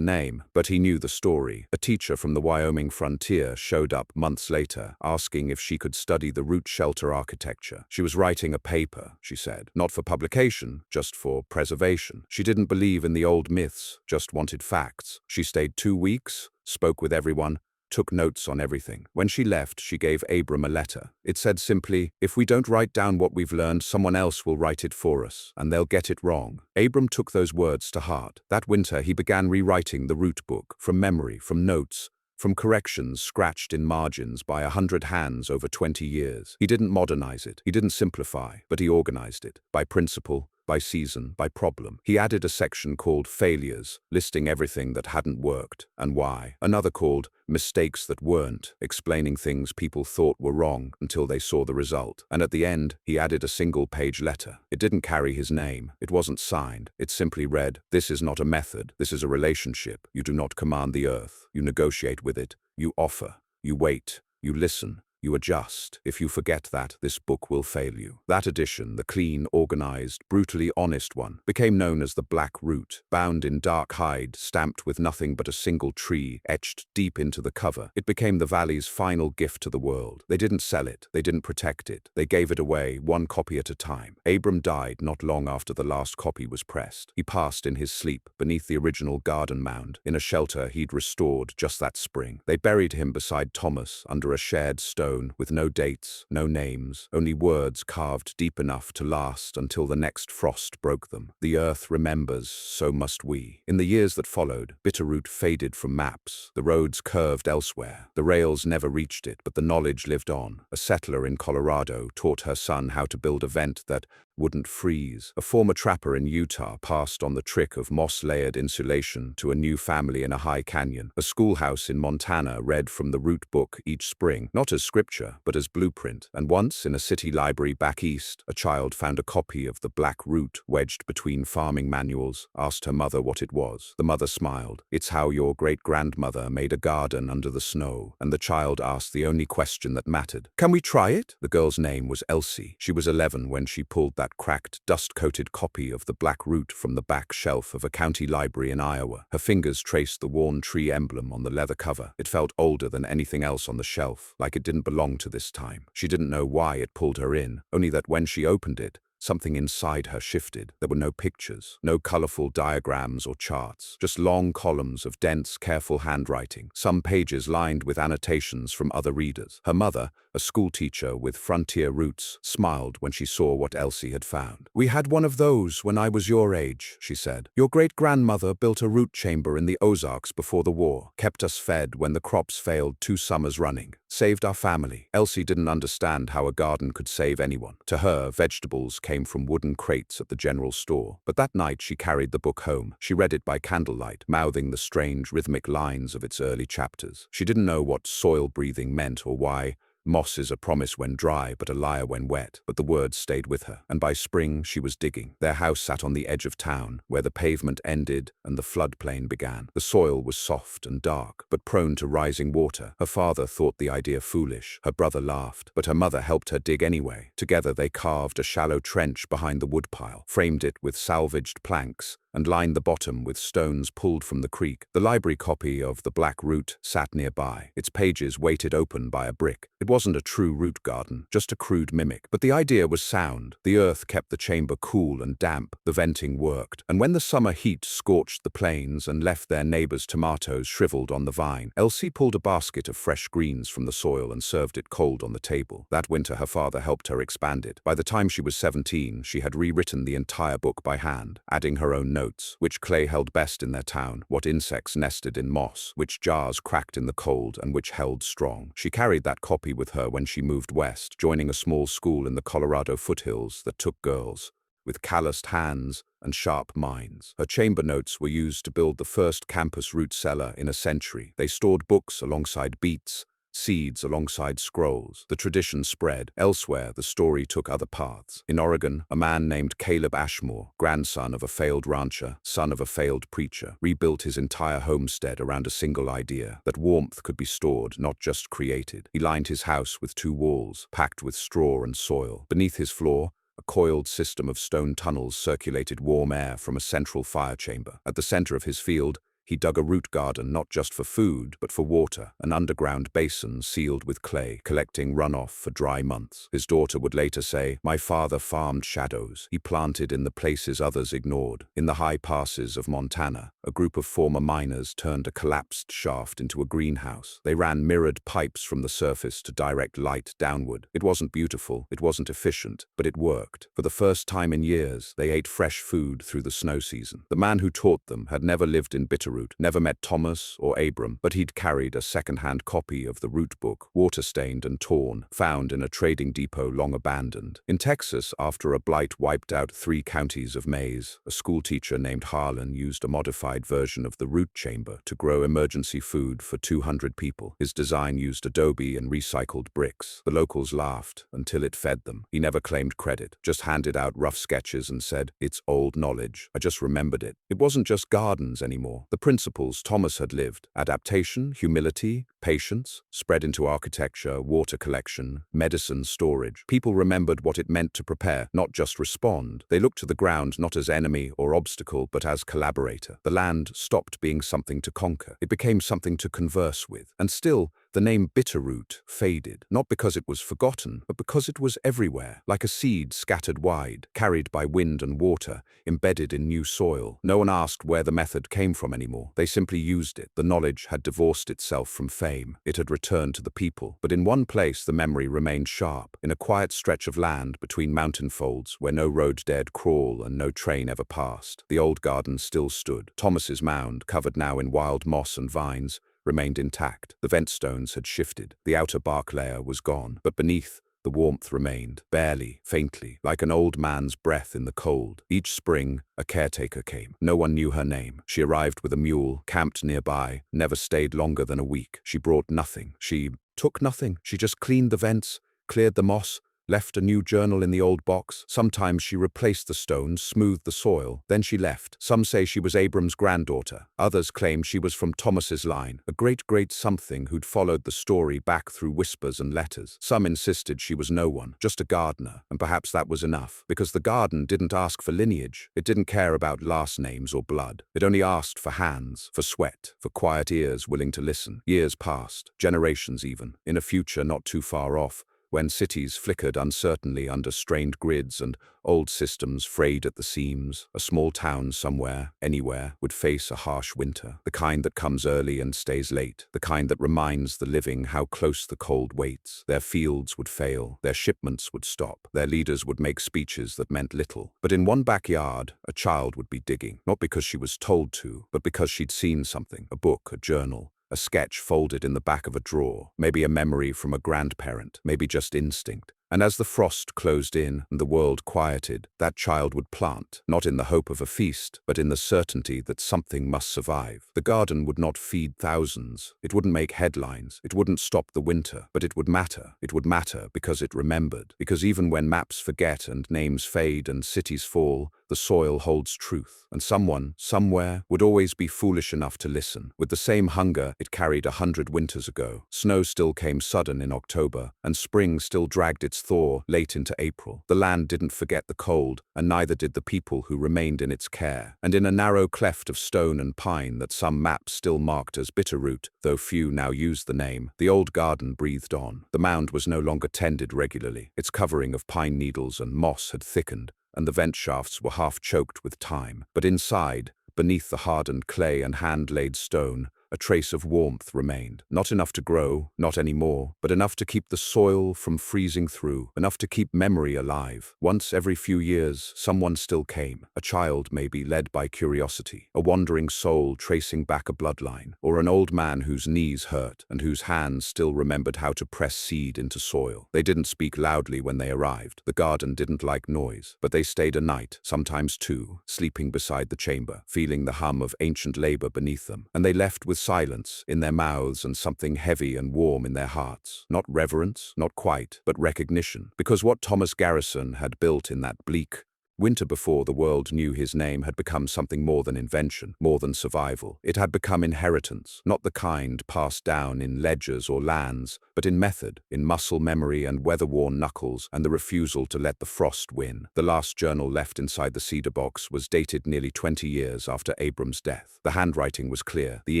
name, but he knew the story. A teacher from the Wyoming frontier showed up months later, asking if she could study the root shelter architecture. She was writing a paper, she said, not for publication, just for preservation. She didn't believe in the old myths, just wanted facts. She stayed 2 weeks, spoke with everyone, took notes on everything. When she left, she gave Abram a letter. It said simply, if we don't write down what we've learned, someone else will write it for us, and they'll get it wrong. Abram took those words to heart. That winter, he began rewriting the root book, from memory, from notes, from corrections scratched in margins by 100 hands over 20 years. He didn't modernize it, he didn't simplify, but he organized it, by principle, by season, by problem. He added a section called Failures, listing everything that hadn't worked and why. Another called Mistakes That Weren't, explaining things people thought were wrong until they saw the result. And at the end, he added a single-page letter. It didn't carry his name. It wasn't signed. It simply read, "This is not a method. This is a relationship. You do not command the earth. You negotiate with it. You offer. You wait. You listen. You adjust. If you forget that, this book will fail you." That edition, the clean, organized, brutally honest one, became known as the Black Root, bound in dark hide, stamped with nothing but a single tree etched deep into the cover. It became the valley's final gift to the world. They didn't sell it. They didn't protect it. They gave it away, one copy at a time. Abram died not long after the last copy was pressed. He passed in his sleep beneath the original garden mound, in a shelter he'd restored just that spring. They buried him beside Thomas under a shared stone, with no dates, no names, only words carved deep enough to last until the next frost broke them. The earth remembers, so must we. In the years that followed, Bitterroot faded from maps. The roads curved elsewhere. The rails never reached it, but the knowledge lived on. A settler in Colorado taught her son how to build a vent that wouldn't freeze. A former trapper in Utah passed on the trick of moss-layered insulation to a new family in a high canyon. A schoolhouse in Montana read from the root book each spring, not as scripture, but as blueprint. And once, in a city library back east, a child found a copy of The Black Root wedged between farming manuals, asked her mother what it was. The mother smiled. "It's how your great-grandmother made a garden under the snow." And the child asked the only question that mattered. "Can we try it?" The girl's name was Elsie. She was 11 when she pulled that cracked, dust-coated copy of The Black Root from the back shelf of a county library in Iowa. Her fingers traced the worn tree emblem on the leather cover. It felt older than anything else on the shelf, like it didn't belong to this time. She didn't know why it pulled her in, only that when she opened it, something inside her shifted. There were no pictures, no colorful diagrams or charts, just long columns of dense, careful handwriting, some pages lined with annotations from other readers. Her mother, a schoolteacher with frontier roots, smiled when she saw what Elsie had found. "We had one of those when I was your age," she said. "Your great-grandmother built a root chamber in the Ozarks before the war, kept us fed when the crops failed 2 summers running, saved our family." Elsie didn't understand how a garden could save anyone. To her, vegetables came from wooden crates at the general store. But that night she carried the book home. She read it by candlelight, mouthing the strange rhythmic lines of its early chapters. She didn't know what soil breathing meant or why moss is a promise when dry, but a liar when wet. But the words stayed with her, and by spring she was digging. Their house sat on the edge of town, where the pavement ended and the floodplain began. The soil was soft and dark, but prone to rising water. Her father thought the idea foolish. Her brother laughed, but her mother helped her dig anyway. Together they carved a shallow trench behind the woodpile, framed it with salvaged planks, and lined the bottom with stones pulled from the creek. The library copy of The Black Root sat nearby, its pages weighted open by a brick. It wasn't a true root garden, just a crude mimic. But the idea was sound. The earth kept the chamber cool and damp, the venting worked. And when the summer heat scorched the plains and left their neighbors' tomatoes shriveled on the vine, Elsie pulled a basket of fresh greens from the soil and served it cold on the table. That winter her father helped her expand it. By the time she was 17, she had rewritten the entire book by hand, adding her own notes: which clay held best in their town, what insects nested in moss, which jars cracked in the cold and which held strong. She carried that copy with her when she moved west, joining a small school in the Colorado foothills that took girls with calloused hands and sharp minds. Her chamber notes were used to build the first campus root cellar in a century. They stored books alongside beets, seeds alongside scrolls. The tradition spread. Elsewhere, the story took other paths. In Oregon, a man named Caleb Ashmore, grandson of a failed rancher, son of a failed preacher, rebuilt his entire homestead around a single idea: that warmth could be stored, not just created. He lined his house with 2 walls, packed with straw and soil. Beneath his floor, a coiled system of stone tunnels circulated warm air from a central fire chamber. At the center of his field, he dug a root garden not just for food, but for water, an underground basin sealed with clay, collecting runoff for dry months. His daughter would later say, "My father farmed shadows. He planted in the places others ignored." In the high passes of Montana, a group of former miners turned a collapsed shaft into a greenhouse. They ran mirrored pipes from the surface to direct light downward. It wasn't beautiful, it wasn't efficient, but it worked. For the first time in years, they ate fresh food through the snow season. The man who taught them had never lived in Bitterroot, never met Thomas or Abram, but he'd carried a second-hand copy of the root book, water-stained and torn, found in a trading depot long abandoned. In Texas, after a blight wiped out 3 counties of maize, a schoolteacher named Harlan used a modified version of the root chamber to grow emergency food for 200 people. His design used adobe and recycled bricks. The locals laughed until it fed them. He never claimed credit, just handed out rough sketches and said, "It's old knowledge. I just remembered it." It wasn't just gardens anymore. The principles Thomas had lived: adaptation, humility, patience, spread into architecture, water collection, medicine storage. People remembered what it meant to prepare, not just respond. They looked to the ground not as enemy or obstacle, but as collaborator. The land stopped being something to conquer. It became something to converse with. And still, the name Bitterroot faded, not because it was forgotten, but because it was everywhere, like a seed scattered wide, carried by wind and water, embedded in new soil. No one asked where the method came from anymore. They simply used it. The knowledge had divorced itself from fame. It had returned to the people. But in one place the memory remained sharp, in a quiet stretch of land between mountain folds where no road dared crawl and no train ever passed. The old garden still stood. Thomas's mound, covered now in wild moss and vines, remained intact. The vent stones had shifted. The outer bark layer was gone, but beneath, The warmth remained, barely, faintly, like an old man's breath in the cold. Each spring, a caretaker came. No one knew her name. She arrived with a mule, camped nearby, never stayed longer than a week. She brought nothing. She took nothing. She just cleaned the vents, cleared the moss, left a new journal in the old box. Sometimes she replaced the stones, smoothed the soil. Then she left. Some say she was Abram's granddaughter. Others claim she was from Thomas's line, a great something who'd followed the story back through whispers and letters. Some insisted she was no one, just a gardener, and perhaps that was enough, because the garden didn't ask for lineage. It didn't care about last names or blood. It only asked for hands, for sweat, for quiet ears willing to listen. Years passed, generations even, in a future not too far off, when cities flickered uncertainly under strained grids and old systems frayed at the seams, a small town somewhere, anywhere, would face a harsh winter, the kind that comes early and stays late, the kind that reminds the living how close the cold waits. Their fields would fail, their shipments would stop, their leaders would make speeches that meant little. But in one backyard, a child would be digging, not because she was told to, but because she'd seen something, a book, a journal, a sketch folded in the back of a drawer, maybe a memory from a grandparent, maybe just instinct. And as the frost closed in and the world quieted, that child would plant, not in the hope of a feast, but in the certainty that something must survive. The garden would not feed thousands. It wouldn't make headlines. It wouldn't stop the winter. But it would matter. It would matter because it remembered. Because even when maps forget and names fade and cities fall, the soil holds truth. And someone, somewhere, would always be foolish enough to listen. With the same hunger it carried 100 winters ago. Snow still came sudden in October, and spring still dragged its thaw late into April. The land didn't forget the cold, and neither did the people who remained in its care. And in a narrow cleft of stone and pine that some maps still marked as Bitterroot, though few now used the name, the old garden breathed on. The mound was no longer tended regularly. Its covering of pine needles and moss had thickened, and the vent shafts were half choked with time. But inside, beneath the hardened clay and hand-laid stone, a trace of warmth remained. Not enough to grow, not anymore, but enough to keep the soil from freezing through, enough to keep memory alive. Once every few years, someone still came. A child, maybe, led by curiosity, a wandering soul tracing back a bloodline, or an old man whose knees hurt and whose hands still remembered how to press seed into soil. They didn't speak loudly when they arrived. The garden didn't like noise, but they stayed a night, sometimes two, sleeping beside the chamber, feeling the hum of ancient labor beneath them. And they left with silence in their mouths and something heavy and warm in their hearts. Not reverence, not quite, but recognition. Because what Thomas Garrison had built in that bleak winter before the world knew his name had become something more than invention, more than survival. It had become inheritance, not the kind passed down in ledgers or lands, but in method, in muscle memory and weather-worn knuckles, and the refusal to let the frost win. The last journal left inside the cedar box was dated nearly 20 years after Abram's death. The handwriting was clear, the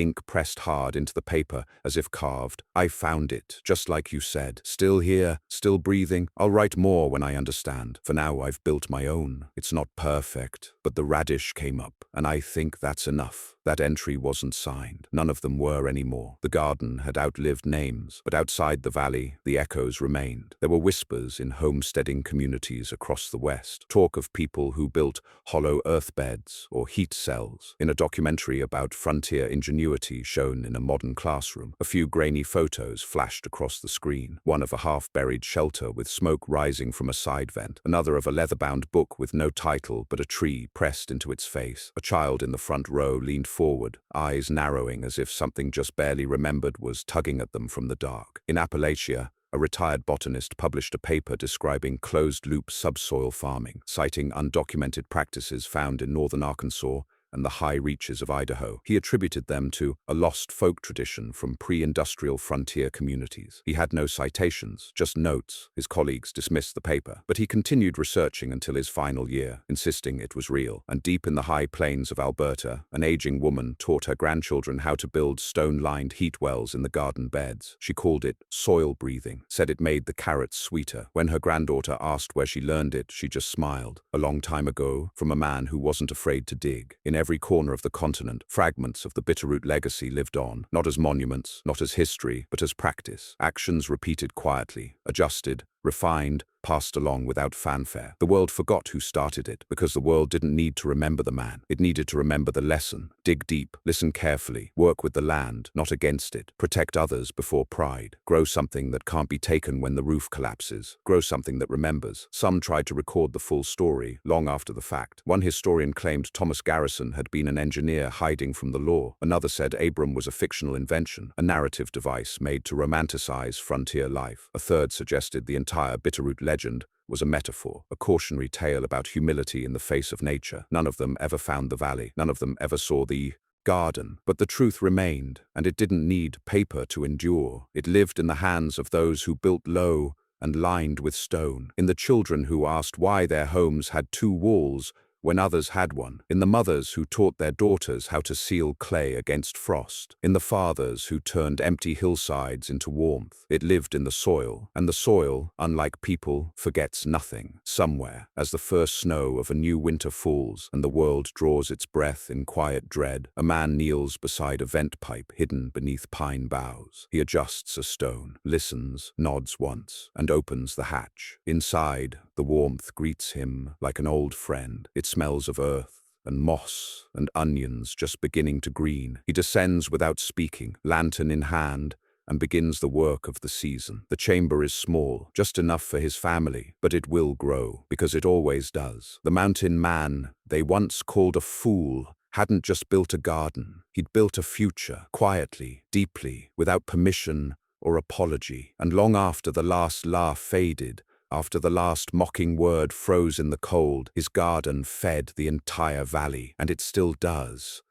ink pressed hard into the paper as if carved. "I found it, just like you said. Still here, still breathing. I'll write more when I understand. For now I've built my own. It's not perfect, but the radish came up, and I think that's enough." That entry wasn't signed. None of them were anymore. The garden had outlived names, but outside the valley, the echoes remained. There were whispers in homesteading communities across the West, talk of people who built hollow earth beds or heat cells. In a documentary about frontier ingenuity shown in a modern classroom, a few grainy photos flashed across the screen. One of a half-buried shelter with smoke rising from a side vent, another of a leather-bound book with no title but a tree pressed into its face. A child in the front row leaned forward, eyes narrowing as if something just barely remembered was tugging at them from the dark. In Appalachia, a retired botanist published a paper describing closed-loop subsoil farming, citing undocumented practices found in northern Arkansas and the high reaches of Idaho. He attributed them to a lost folk tradition from pre-industrial frontier communities. He had no citations, just notes. His colleagues dismissed the paper, but he continued researching until his final year, insisting it was real. And deep in the high plains of Alberta, an aging woman taught her grandchildren how to build stone-lined heat wells in the garden beds. She called it soil breathing, said it made the carrots sweeter. When her granddaughter asked where she learned it, she just smiled. A long time ago, from a man who wasn't afraid to dig. In every corner of the continent, fragments of the Bitterroot legacy lived on, not as monuments, not as history, but as practice. Actions repeated quietly, adjusted, refined, passed along without fanfare. The world forgot who started it, because the world didn't need to remember the man. It needed to remember the lesson. Dig deep, listen carefully, work with the land, not against it. Protect others before pride. Grow something that can't be taken when the roof collapses. Grow something that remembers. Some tried to record the full story, long after the fact. One historian claimed Thomas Garrison had been an engineer hiding from the law. Another said Abram was a fictional invention, a narrative device made to romanticize frontier life. A third suggested the entire Bitterroot legend was a metaphor, a cautionary tale about humility in the face of nature. None of them ever found the valley. None of them ever saw the garden. But the truth remained, and it didn't need paper to endure. It lived in the hands of those who built low and lined with stone, in the children who asked why their homes had two walls when others had one, in the mothers who taught their daughters how to seal clay against frost, in the fathers who turned empty hillsides into warmth. It lived in the soil, and the soil, unlike people, forgets nothing. Somewhere, as the first snow of a new winter falls and the world draws its breath in quiet dread, a man kneels beside a vent pipe hidden beneath pine boughs. He adjusts a stone, listens, nods once, and opens the hatch. Inside, the warmth greets him like an old friend. It smells of earth and moss and onions just beginning to green. He descends without speaking, lantern in hand, and begins the work of the season. The chamber is small, just enough for his family, but it will grow, because it always does. The mountain man they once called a fool hadn't just built a garden. He'd built a future, quietly, deeply, without permission or apology. And long after the last laugh faded, after the last mocking word froze in the cold, his garden fed the entire valley, and it still does.